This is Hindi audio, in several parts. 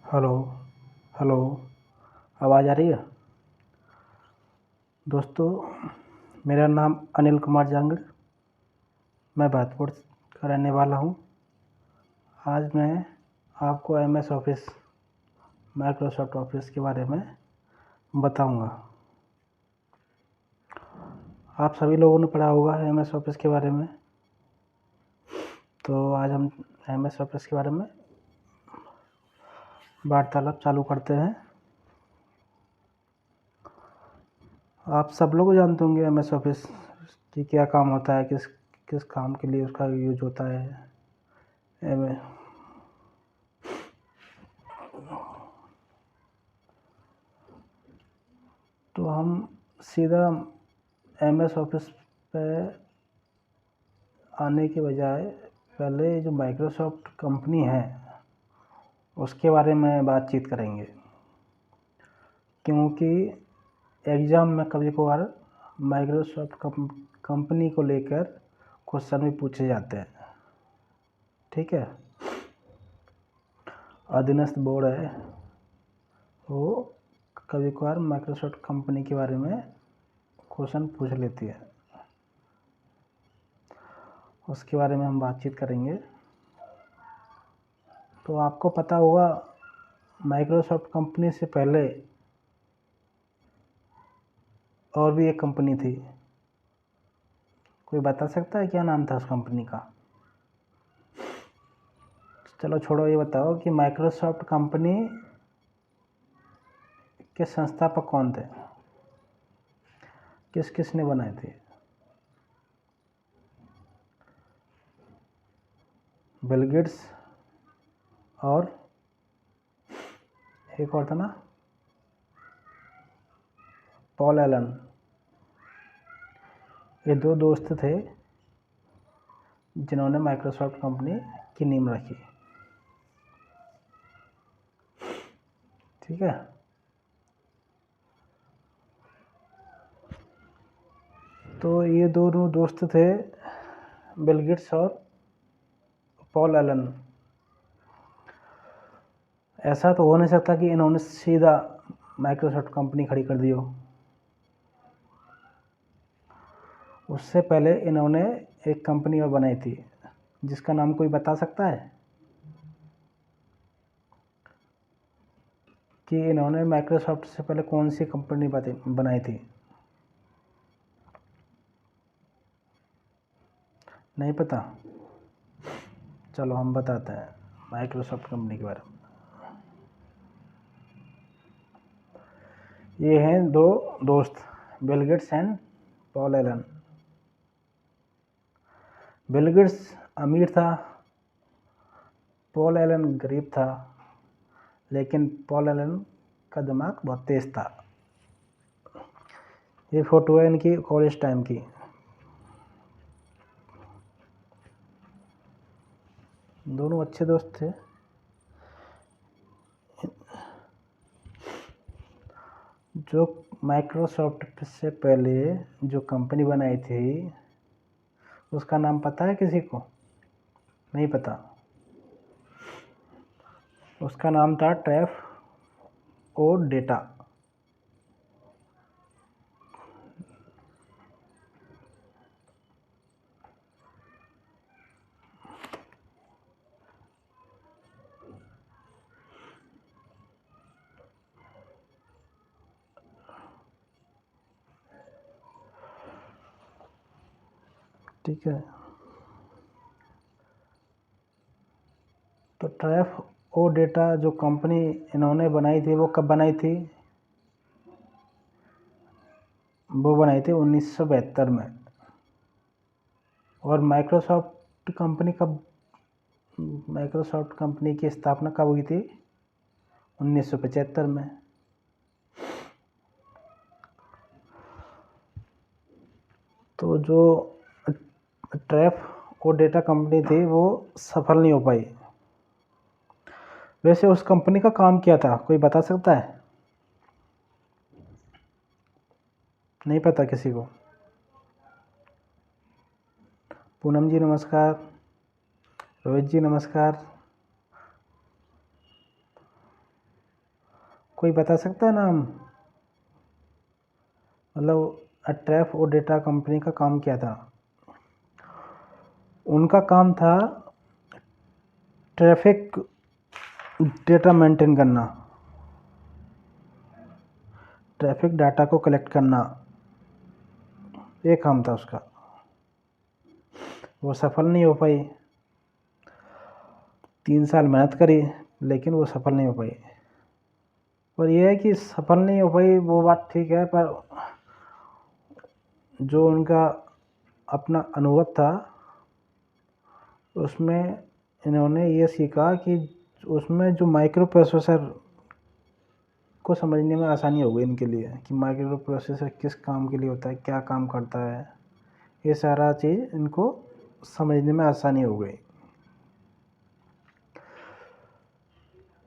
हेलो। हेलो। आवाज़ आ रही है? दोस्तों, मेरा नाम अनिल कुमार जांगड़। मैं भरतपुर का रहने वाला हूँ। आज मैं आपको MS ऑफिस, माइक्रोसॉफ्ट ऑफिस के बारे में बताऊँगा। आप सभी लोगों ने पढ़ा होगा MS ऑफिस के बारे में। तो आज हम MS ऑफिस के बारे में वार्तालाप चालू करते हैं। आप सब लोग जानते होंगे MS ऑफिस की क्या काम होता है, किस किस काम के लिए उसका यूज होता है। तो हम सीधा MS ऑफिस पे आने के बजाय पहले जो माइक्रोसॉफ्ट कंपनी है उसके बारे में बातचीत करेंगे, क्योंकि एग्ज़ाम में कभी कभार माइक्रोसॉफ्ट कंपनी को लेकर क्वेश्चन भी पूछे जाते हैं। ठीक है। अधीनस्थ बोर्ड है, वो कभी कभार माइक्रोसॉफ्ट कंपनी के बारे में क्वेश्चन पूछ लेती है। उसके बारे में हम बातचीत करेंगे। तो आपको पता होगा माइक्रोसॉफ्ट कंपनी से पहले और भी एक कंपनी थी। कोई बता सकता है क्या नाम था उस कंपनी का? चलो छोड़ो, ये बताओ कि माइक्रोसॉफ्ट कंपनी के संस्थापक कौन थे, किस किस ने बनाए थे? बिल गेट्स और एक और था ना, पॉल एलन। ये दो दोस्त थे जिन्होंने माइक्रोसॉफ्ट कंपनी की नींव रखी। ठीक है। तो ये दोनों दोस्त थे, बिल गेट्स और पॉल एलन। ऐसा तो हो नहीं सकता कि इन्होंने सीधा माइक्रोसॉफ्ट कंपनी खड़ी कर दी हो। उससे पहले इन्होंने एक कंपनी और बनाई थी, जिसका नाम कोई बता सकता है कि इन्होंने माइक्रोसॉफ्ट से पहले कौन सी कंपनी बनाई थी? नहीं पता? चलो हम बताते हैं माइक्रोसॉफ्ट कंपनी के बारे में। ये हैं दो दोस्त, Bill Gates and Paul Allen. Bill Gates अमीर था, पॉल एलन गरीब था, लेकिन पॉल एलन का दिमाग बहुत तेज था। ये फोटो है इनकी कॉलेज टाइम की। दोनों अच्छे दोस्त थे। जो माइक्रोसॉफ्ट से पहले जो कंपनी बनाई थी उसका नाम पता है किसी को? नहीं पता? उसका नाम था ट्रैफ ओ डेटा। ठीक है। तो ट्रैफ ओ डेटा जो कंपनी इन्होंने बनाई थी वो कब बनाई थी? वो बनाई थी 1972 में। और माइक्रोसॉफ्ट कंपनी की स्थापना कब हुई थी? 1975 में। तो जो ट्रैफ ओ डेटा कंपनी थी वो सफल नहीं हो पाई। वैसे उस कंपनी का काम क्या था, कोई बता सकता है? नहीं पता किसी को? पूनम जी नमस्कार, रोहित जी नमस्कार। कोई बता सकता है नाम? मतलब ट्रैफ और डेटा कंपनी का काम क्या था? उनका काम था ट्रैफिक डेटा मेंटेन करना, ट्रैफिक डाटा को कलेक्ट करना, ये काम था उसका। वो सफल नहीं हो पाई, 3 साल मेहनत करी लेकिन वो सफल नहीं हो पाई। और ये है कि सफल नहीं हो पाई वो बात ठीक है, पर जो उनका अपना अनुभव था उसमें इन्होंने ये सीखा कि उसमें जो माइक्रो प्रोसेसर को समझने में आसानी हो गई इनके लिए, कि माइक्रो प्रोसेसर किस काम के लिए होता है, क्या काम करता है, ये सारा चीज़ इनको समझने में आसानी हो गई।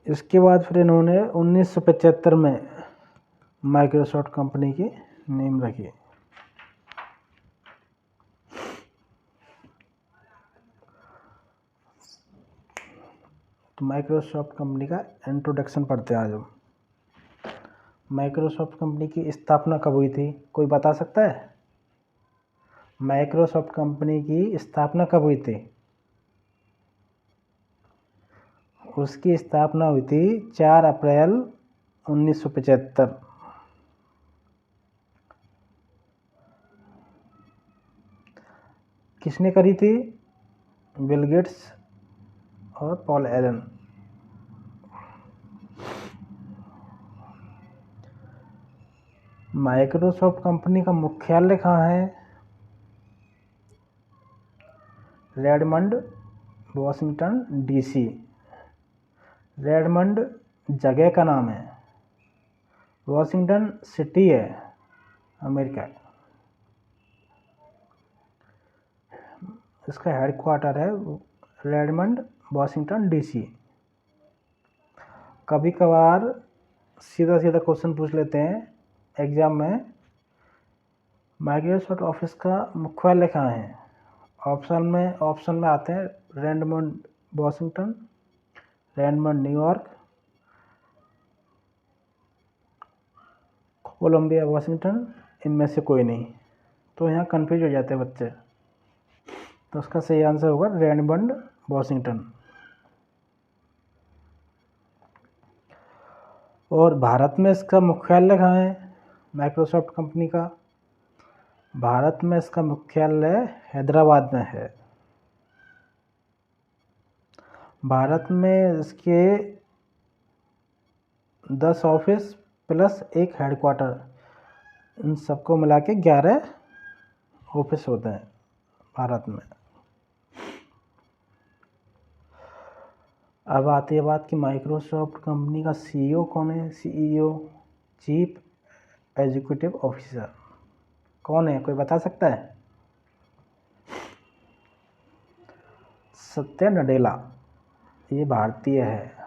इसके बाद फिर इन्होंने 1975 में माइक्रोसॉफ्ट कंपनी की नींव रखी। तो माइक्रोसॉफ्ट कंपनी का इंट्रोडक्शन पढ़ते हैं आज हम। माइक्रोसॉफ्ट कंपनी की स्थापना कब हुई थी? कोई बता सकता है? माइक्रोसॉफ्ट कंपनी की स्थापना कब हुई थी? उसकी स्थापना हुई थी 4 अप्रैल 1975। किसने करी थी? बिल गेट्स और पॉल एलन। माइक्रोसॉफ्ट कंपनी का मुख्यालय कहाँ है? Redmond, Washington DC. रेडमंड जगह का नाम है, वॉशिंगटन सिटी है अमेरिका। इसका हेडक्वार्टर है रेडमंड, वॉशिंगटन डीसी। कभी कभार सीधा सीधा क्वेश्चन पूछ लेते हैं एग्जाम में, माइक्रोसॉफ्ट ऑफिस का मुख्यालय कहाँ है? ऑप्शन में आते हैं Redmond Washington, Redmond New York, Columbia Washington, इनमें से कोई नहीं। तो यहाँ कंफ्यूज हो जाते हैं बच्चे। तो उसका सही आंसर होगा रेडमंड वॉशिंगटन। और भारत में इसका मुख्यालय कहाँ है माइक्रोसॉफ्ट कंपनी का? भारत में इसका मुख्यालय हैदराबाद में है। भारत में इसके 10 ऑफिस प्लस एक हेडक्वार्टर, इन सबको मिला के 11 ऑफिस होते हैं भारत में। अब आती है बात कि माइक्रोसॉफ्ट कंपनी का सीईओ कौन है? सीईओ, चीफ एग्जीक्यूटिव ऑफिसर, कौन है? कोई बता सकता है? सत्या नडेला, ये भारतीय है।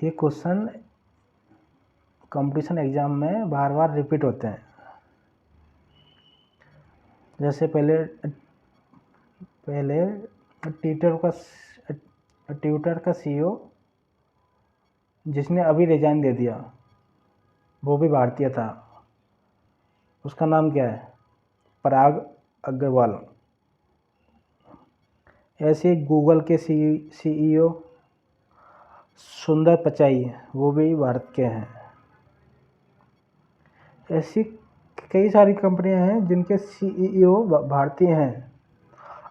ये क्वेश्चन कंपटीशन एग्जाम में बार बार रिपीट होते हैं। जैसे पहले ट्विटर का सीईओ जिसने अभी रिजाइन दे दिया, वो भी भारतीय था। उसका नाम क्या है? पराग अग्रवाल। ऐसे गूगल के सीईओ सुंदर पिचाई, वो भी भारत के हैं। ऐसी कई सारी कंपनियां हैं जिनके सीईओ भारतीय हैं।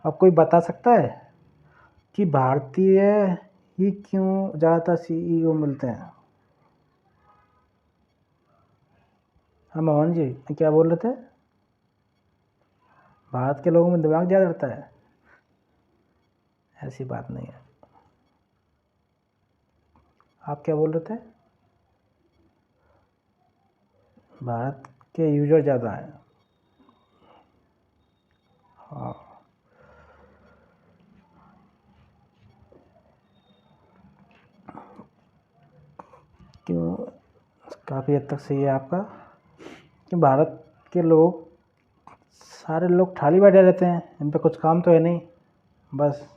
अब कोई बता सकता है कि भारतीय ही क्यों ज़्यादातर सीईओ मिलते हैं? हाँ मोहन जी, क्या बोल रहे थे? भारत के लोगों में दिमाग ज़्यादा रहता है? ऐसी बात नहीं है। आप क्या बोल रहे थे? भारत के यूजर ज़्यादा हैं। हाँ, क्यों? काफ़ी हद तक सही है आपका कि भारत के लोग, सारे लोग खाली बैठे रहते हैं, इन पे कुछ काम तो है नहीं। बस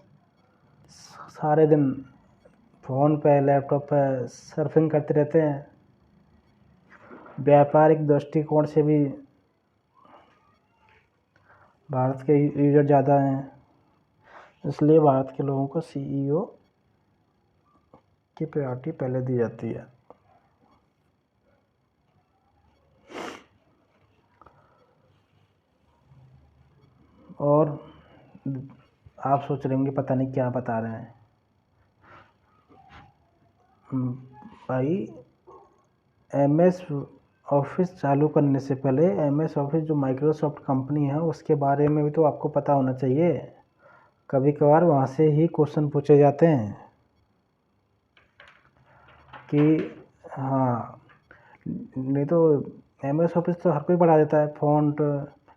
सारे दिन फ़ोन पे लैपटॉप पे सर्फिंग करते रहते हैं। व्यापारिक दृष्टिकोण से भी भारत के यूज़र ज़्यादा हैं, इसलिए भारत के लोगों को CEO की प्रायोरिटी पहले दी जाती है। और आप सोच रहे होंगे पता नहीं क्या बता रहे हैं। भाई MS ऑफिस चालू करने से पहले MS ऑफिस जो माइक्रोसॉफ्ट कंपनी है उसके बारे में भी तो आपको पता होना चाहिए। कभी कभार वहाँ से ही क्वेश्चन पूछे जाते हैं कि हाँ, नहीं तो MS ऑफिस तो हर कोई पढ़ा देता है, फ़ॉन्ट,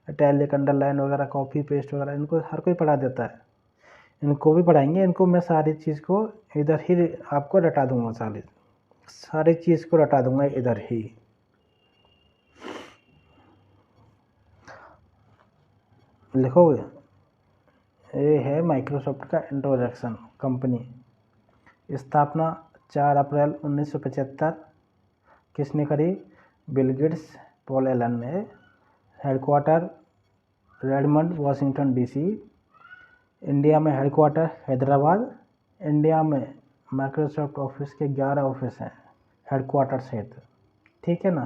इटैलिक, अंडरलाइन वगैरह, कॉपी पेस्ट वगैरह इनको हर कोई पढ़ा देता है। इनको भी पढ़ाएंगे, इनको मैं सारी चीज़ को इधर ही आपको रटा दूंगा, सारी चीज़ को रटा दूंगा इधर ही। लिखोगे, ये है माइक्रोसॉफ्ट का इंट्रोडक्शन। कंपनी स्थापना 4 अप्रैल 1975 किसने करी? बिल गेट्स, पॉल एलन ने। Headquarter Redmond, Washington DC। India में हेडक्वार्टर हैदराबाद। इंडिया में माइक्रोसॉफ्ट ऑफिस के 11 ऑफिस हैं हेडक्वार्टर सहित, ठीक है ना?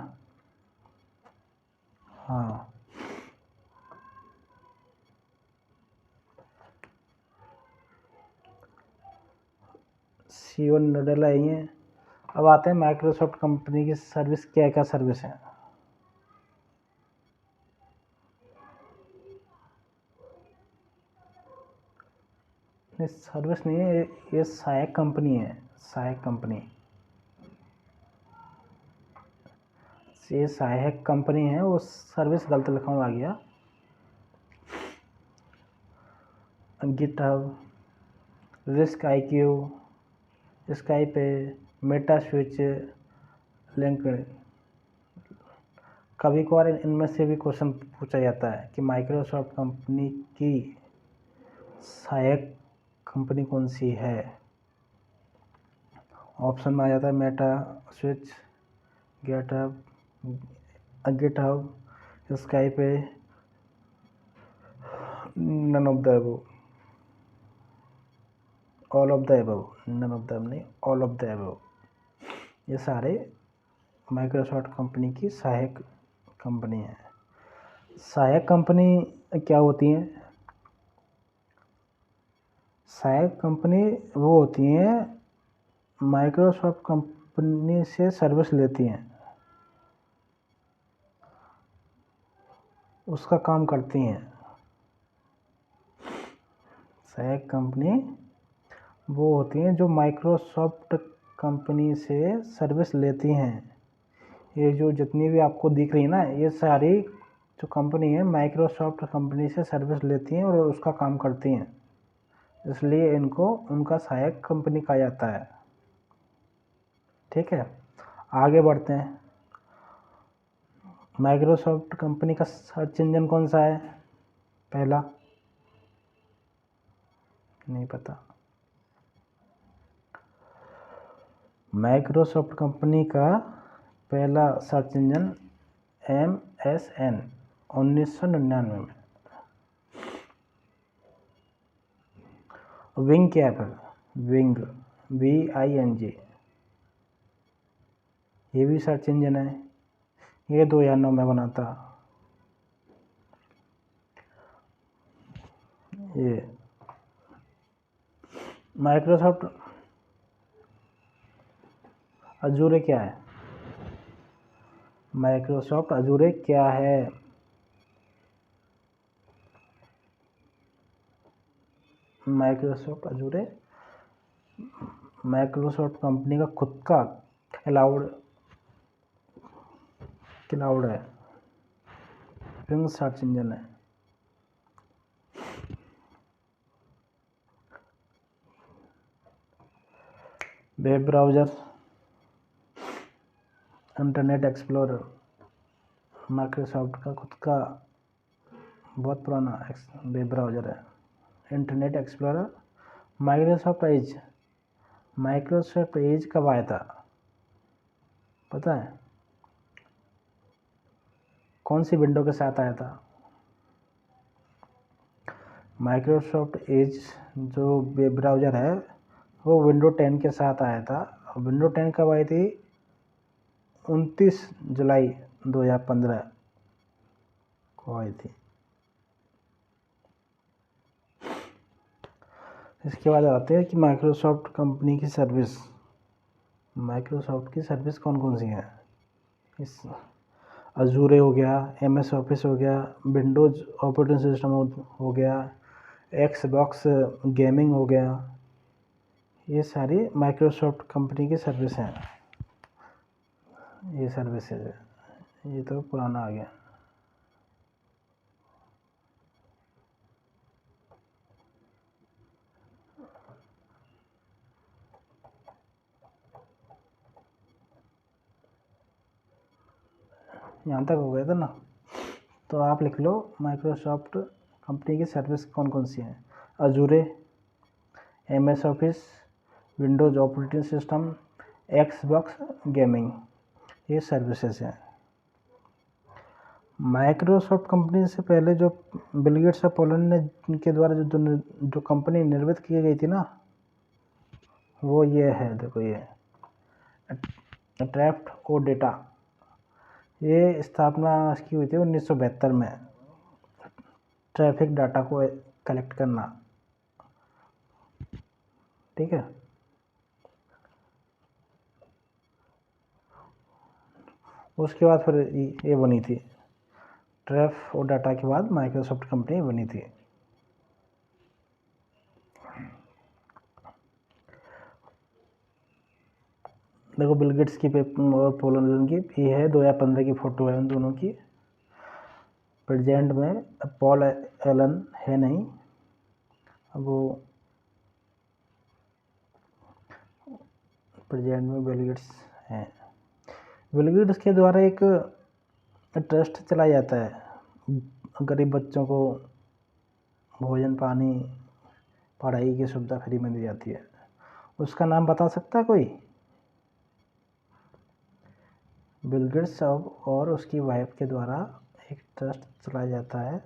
हाँ, CEO नोडेला ही हैं। अब आते हैं माइक्रोसॉफ्ट कंपनी की सर्विस, क्या क्या सर्विस है। नहीं, सर्विस नहीं है, ये सहायक कंपनी है, सहायक कंपनी। ये सहायक कंपनी है, वो सर्विस गलत लिखा हुआ आ गया। GitHub, risk IQ, Skype, Meta switch, LinkedIn. कभी कभार इनमें से भी क्वेश्चन पूछा जाता है कि माइक्रोसॉफ्ट कंपनी की सहायक कंपनी कौन सी है। ऑप्शन में आ जाता है Meta switch, GitHub, Skype, none of the above, all of the above, none of the नहीं, ऑल ऑफ द अबव। ये सारे माइक्रोसॉफ्ट कंपनी की सहायक कंपनी है। सहायक कंपनी क्या होती हैं? सहायक कंपनी वो होती हैं माइक्रोसॉफ्ट कंपनी से सर्विस लेती हैं, उसका काम करती हैं। सहायक कंपनी वो होती हैं जो माइक्रोसॉफ्ट कंपनी से सर्विस लेती हैं। ये जो जितनी भी आपको दिख रही है ना, ये सारी जो कंपनी है माइक्रोसॉफ्ट कंपनी से सर्विस लेती हैं और उसका काम करती हैं, इसलिए इनको उनका सहायक कंपनी कहा जाता है। ठीक है, आगे बढ़ते हैं। माइक्रोसॉफ्ट कंपनी का सर्च इंजन कौन सा है? पहला नहीं पता। माइक्रोसॉफ्ट कंपनी का पहला सर्च इंजन MSN 1999 में। विंग क्या है? विंग, VING, ये भी सर्च इंजन है, ये 2009 में बना था। ये माइक्रोसॉफ्ट अजूरे क्या है? माइक्रोसॉफ्ट अजूरे क्या है? माइक्रोसॉफ्ट अजूरे माइक्रोसॉफ्ट कंपनी का खुद का क्लाउड है, विंग सर्च इंजन है। Web browser, internet explorer, Microsoft का खुद का बहुत पुराना वेब ब्राउज़र है, इंटरनेट एक्सप्लोरर। माइक्रोसॉफ्ट एज कब आया था पता है? कौन सी विंडो के साथ आया था? माइक्रोसॉफ्ट एज जो वेब ब्राउज़र है वो विंडो 10 के साथ आया था। विंडो 10 कब आई थी? 29 जुलाई 2015 को आई थी। इसके बाद आते हैं कि माइक्रोसॉफ्ट कंपनी की सर्विस। माइक्रोसॉफ्ट की सर्विस कौन कौन सी है? इस अजूरे हो गया, MS ऑफिस हो गया, विंडोज़ ऑपरेटिंग सिस्टम हो गया, एक्सबॉक्स गेमिंग हो गया, ये सारी माइक्रोसॉफ्ट कंपनी की सर्विस हैं। ये सर्विसेज है, ये तो पुराना आ गया। यहाँ तक हो गया था ना? तो आप लिख लो माइक्रोसॉफ्ट कंपनी की सर्विस कौन कौन सी हैं। अजूरे, MS office, Windows operating system, Xbox gaming, ये सर्विसेज हैं। माइक्रोसॉफ्ट कंपनी से पहले जो बिल गेट्स और पोलैंड ने के द्वारा जो कंपनी निर्मित की गई थी ना, वो ये है, देखो ये ट्रैफ्ट ओ डेटा। ये स्थापना इसकी हुई थी 1972 में। ट्रैफिक डाटा को कलेक्ट करना, ठीक है। उसके बाद फिर ये बनी थी, ट्रैफ और डाटा के बाद माइक्रोसॉफ्ट कंपनी बनी थी। देखो बिल गेट्स की और पॉल एलन की, ये है 2015 की फ़ोटो है उन दोनों की। प्रेजेंट में पॉल एलन है नहीं, अब वो प्रेजेंट में बिल गेट्स हैं। बिल गेट्स के द्वारा एक ट्रस्ट चलाया जाता है, गरीब बच्चों को भोजन पानी पढ़ाई की सुविधा फ्री में दी जाती है। उसका नाम बता सकता है कोई? बिल गेट्स और उसकी वाइफ के द्वारा एक ट्रस्ट चलाया जाता है,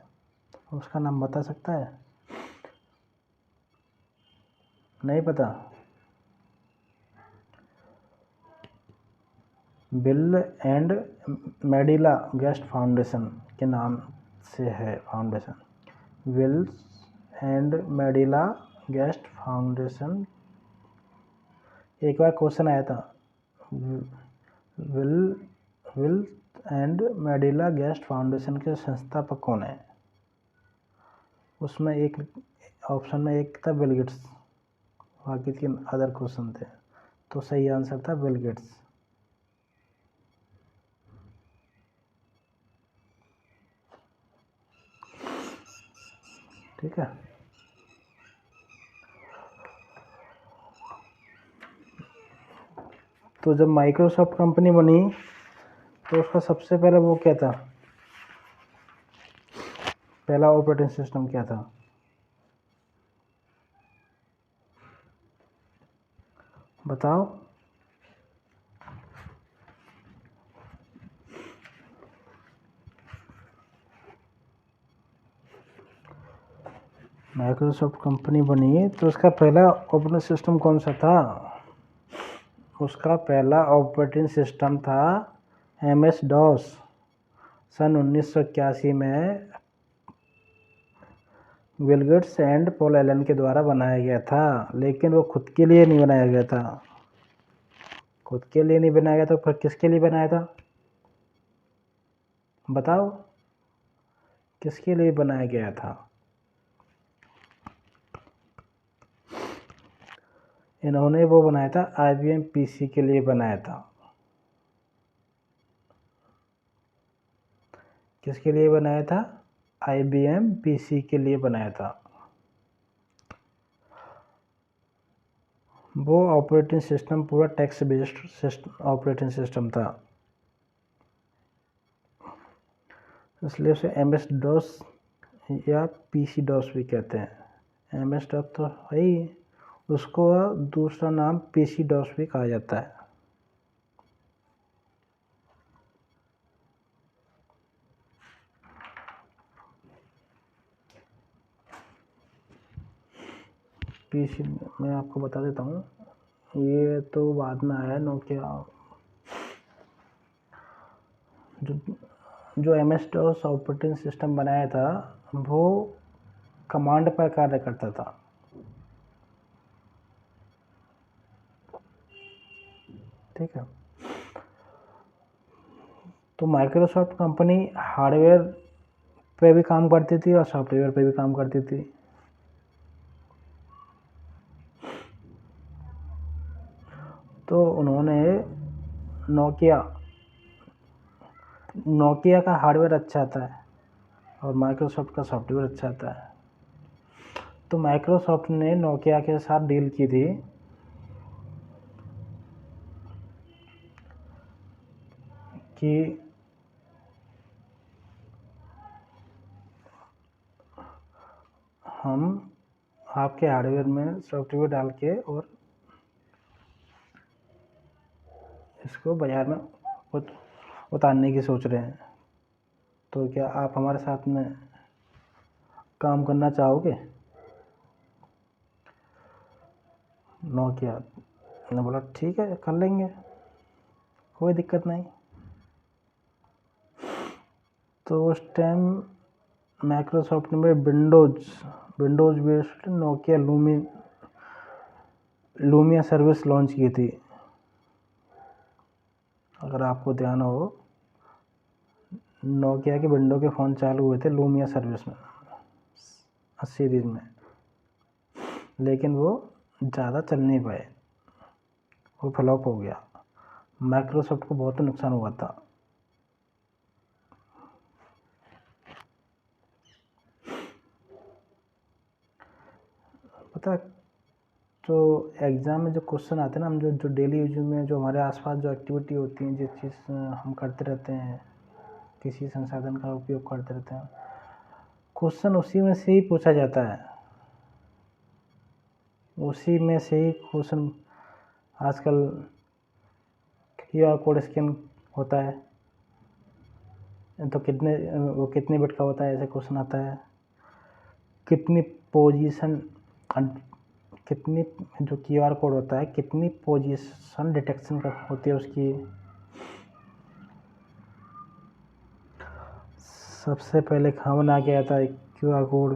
उसका नाम बता सकता है? नहीं पता? Bill and Melinda Gates foundation के नाम से है foundation. Bill and Melinda Gates foundation. एक बार क्वेश्चन आया था, bill and Melinda Gates foundation के संस्थापक कौन है? उसमें एक ऑप्शन में एक था बिल गेट्स, बाकी 3 अदर क्वेश्चन थे, तो सही आंसर था बिल गेट्स। ठीक है। तो जब माइक्रोसॉफ्ट कंपनी बनी तो उसका सबसे पहले वो क्या था, पहला ऑपरेटिंग सिस्टम क्या था? बताओ। माइक्रोसॉफ्ट कंपनी बनी तो उसका पहला ऑपरेटिंग सिस्टम कौन सा था? उसका पहला ऑपरेटिंग सिस्टम था MS DOS। सन 1981 में Bill Gates and Paul Allen के द्वारा बनाया गया था, लेकिन वो खुद के लिए नहीं बनाया गया था। खुद के लिए नहीं बनाया गया तो फिर किसके लिए बनाया था? बताओ, किसके लिए बनाया गया था? इन्होंने वो बनाया था IBM PC के लिए बनाया था। किसके लिए बनाया था? IBM PC के लिए बनाया था। वो ऑपरेटिंग सिस्टम पूरा टेक्स्ट बेस्ड ऑपरेटिंग सिस्टम था, इसलिए उसे MS DOS या PC DOS भी कहते हैं। MS DOS तो है ही, उसको दूसरा नाम PC DOS भी कहा जाता है। PC मैं आपको बता देता हूँ, ये तो बाद में आया नोकिया। जो MS DOS ऑपरेटिंग सिस्टम बनाया था वो कमांड पर कार्य करता था। ठीक है, तो माइक्रोसॉफ्ट कंपनी हार्डवेयर पे भी काम करती थी और सॉफ्टवेयर पे भी काम करती थी। तो उन्होंने नोकिया का हार्डवेयर अच्छा आता है और माइक्रोसॉफ्ट का सॉफ्टवेयर अच्छा आता है। तो माइक्रोसॉफ्ट ने नोकिया के साथ डील की थी कि हम आपके हार्डवेयर में सॉफ्टवेयर डाल के और इसको बाज़ार में उतारने की सोच रहे हैं। तो क्या आप हमारे साथ में काम करना चाहोगे? नोकिया ने बोला ठीक है, कर लेंगे, कोई दिक्कत नहीं। तो उस टाइम माइक्रोसॉफ्ट ने Windows based Nokia Lumia service launch की थी। अगर आपको ध्यान हो, नोकिया के विंडो के फ़ोन चालू हुए थे लूमिया सर्विस में सीरीज में, लेकिन वो ज़्यादा चल नहीं पाए, वो फ्लॉप हो गया। माइक्रोसॉफ्ट को बहुत नुकसान हुआ था। पता है, जो एग्ज़ाम में जो क्वेश्चन आते हैं ना, हम जो डेली यूज में जो हमारे आसपास जो एक्टिविटी होती हैं, जिस चीज़ हम करते रहते हैं, किसी संसाधन का उपयोग करते रहते हैं, क्वेश्चन उसी में से ही पूछा जाता है। उसी में से ही क्वेश्चन आजकल QR कोड स्कैन होता है, तो कितने बिट का होता है, ऐसे क्वेश्चन आता है। कितनी जो QR कोड होता है, कितनी पोजीशन डिटेक्शन होती है उसकी। सबसे पहले कहाँ बना के आता है QR कोड।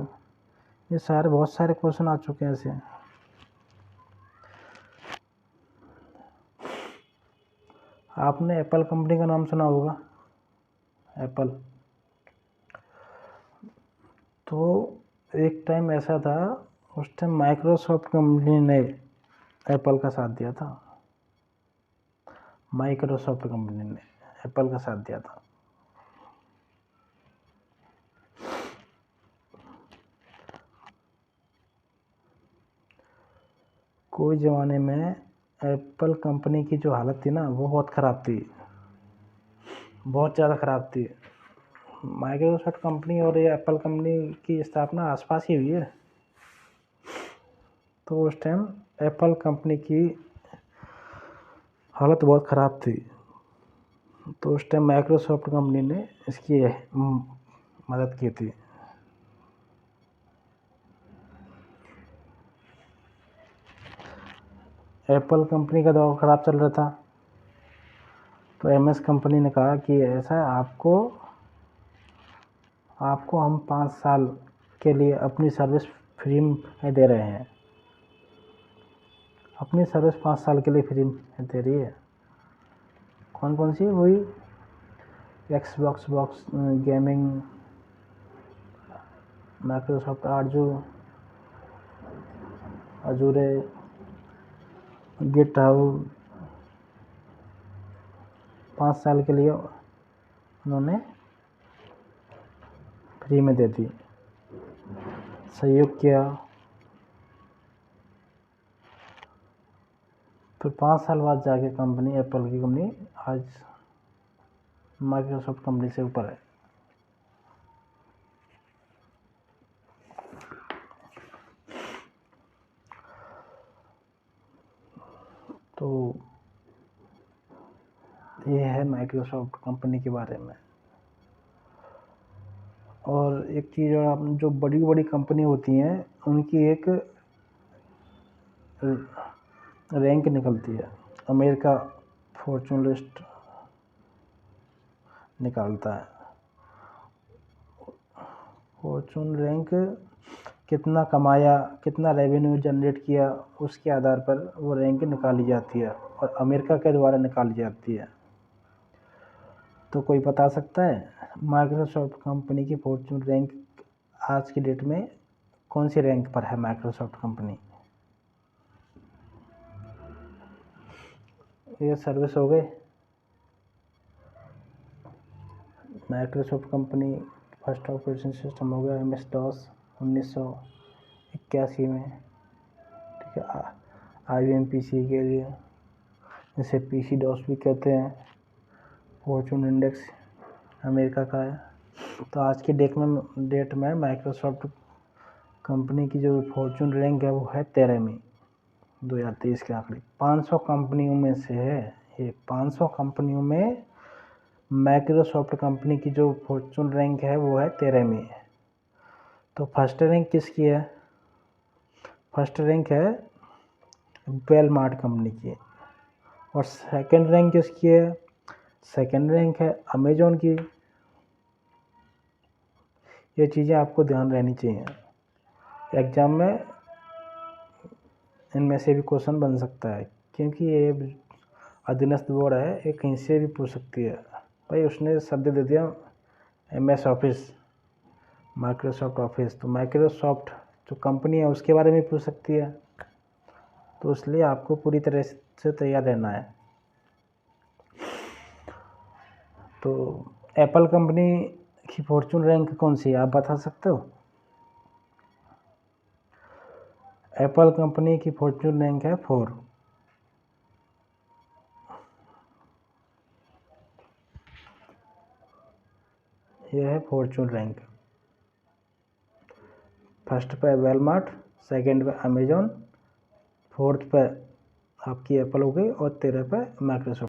ये बहुत सारे क्वेश्चन आ चुके हैं ऐसे। आपने एप्पल कंपनी का नाम सुना होगा, एप्पल। तो एक टाइम ऐसा था, उस टाइम माइक्रोसॉफ्ट कंपनी ने एप्पल का साथ दिया था। माइक्रोसॉफ्ट कंपनी ने एप्पल का साथ दिया था। कोई ज़माने में एप्पल कंपनी की जो हालत थी ना, वो बहुत ख़राब थी, बहुत ज़्यादा ख़राब थी। माइक्रोसॉफ्ट कंपनी और ये एप्पल कंपनी की स्थापना आसपास ही हुई है। तो उस टाइम एप्पल कंपनी की हालत बहुत ख़राब थी। तो उस टाइम माइक्रोसॉफ्ट कंपनी ने इसकी मदद की थी। एप्पल कंपनी का दौर ख़राब चल रहा था, तो MS कंपनी ने कहा कि ऐसा है, आपको हम 5 साल के लिए अपनी सर्विस फ्री में दे रहे हैं। अपनी सर्विस 5 साल के लिए फ्री में दे रही है। कौन कौन सी? वही Xbox गेमिंग, माइक्रोसॉफ्ट अजूरे, गिटहब, 5 साल के लिए उन्होंने फ्री में दे दी, सहयोग किया। फिर 5 साल बाद जाके एप्पल की कंपनी आज माइक्रोसॉफ्ट कंपनी से ऊपर है। तो ये है माइक्रोसॉफ्ट कंपनी के बारे में। और एक चीज़ और, आप जो बड़ी बड़ी कंपनी होती हैं उनकी एक रैंक निकलती है। अमेरिका फॉर्चून लिस्ट निकालता है। फॉर्चून रैंक कितना कमाया, कितना रेवेन्यू जनरेट किया, उसके आधार पर वो रैंक निकाली जाती है और अमेरिका के द्वारा निकाली जाती है। तो कोई बता सकता है माइक्रोसॉफ्ट कंपनी की फॉर्चून रैंक आज की डेट में कौन सी रैंक पर है माइक्रोसॉफ्ट कंपनी? ये सर्विस हो गए। Microsoft company first operating system हो गया MS-DOS 1981 में, ठीक है। IBM PC के लिए, इसे PC-DOS भी कहते हैं। फॉर्चून इंडेक्स अमेरिका का है। तो आज की डेट में माइक्रोसॉफ्ट कंपनी की जो फॉर्चून रैंक है वो है 13वीं, 2023 के आंकड़े। 500 कंपनियों में से है ये। 500 कंपनियों में माइक्रोसॉफ्ट कंपनी की जो फॉर्चून रैंक है वो है 13वीं। तो फर्स्ट रैंक किसकी है? फर्स्ट रैंक है वेलमार्ट कंपनी की। और सेकंड रैंक किसकी है? सेकंड रैंक है अमेजॉन की। ये चीज़ें आपको ध्यान रहनी चाहिए। एग्ज़ाम में इनमें से भी क्वेश्चन बन सकता है, क्योंकि ये अधीनस्थ बोर्ड है, ये कहीं से भी पूछ सकती है। भाई उसने शब्द दे दिया MS ऑफिस, माइक्रोसॉफ्ट ऑफिस, तो माइक्रोसॉफ्ट जो कंपनी है उसके बारे में पूछ सकती है। तो इसलिए आपको पूरी तरह से तैयार रहना है। तो एप्पल कंपनी की फॉर्चून रैंक कौन सी है, आप बता सकते हो? एप्पल कंपनी की फॉर्चून रैंक है 4। यह है फॉर्चून रैंक। फर्स्ट पे वेलमार्ट, सेकंड पे अमेजॉन, फोर्थ पे आपकी एप्पल हो गई और 13 पे माइक्रोसॉफ्ट।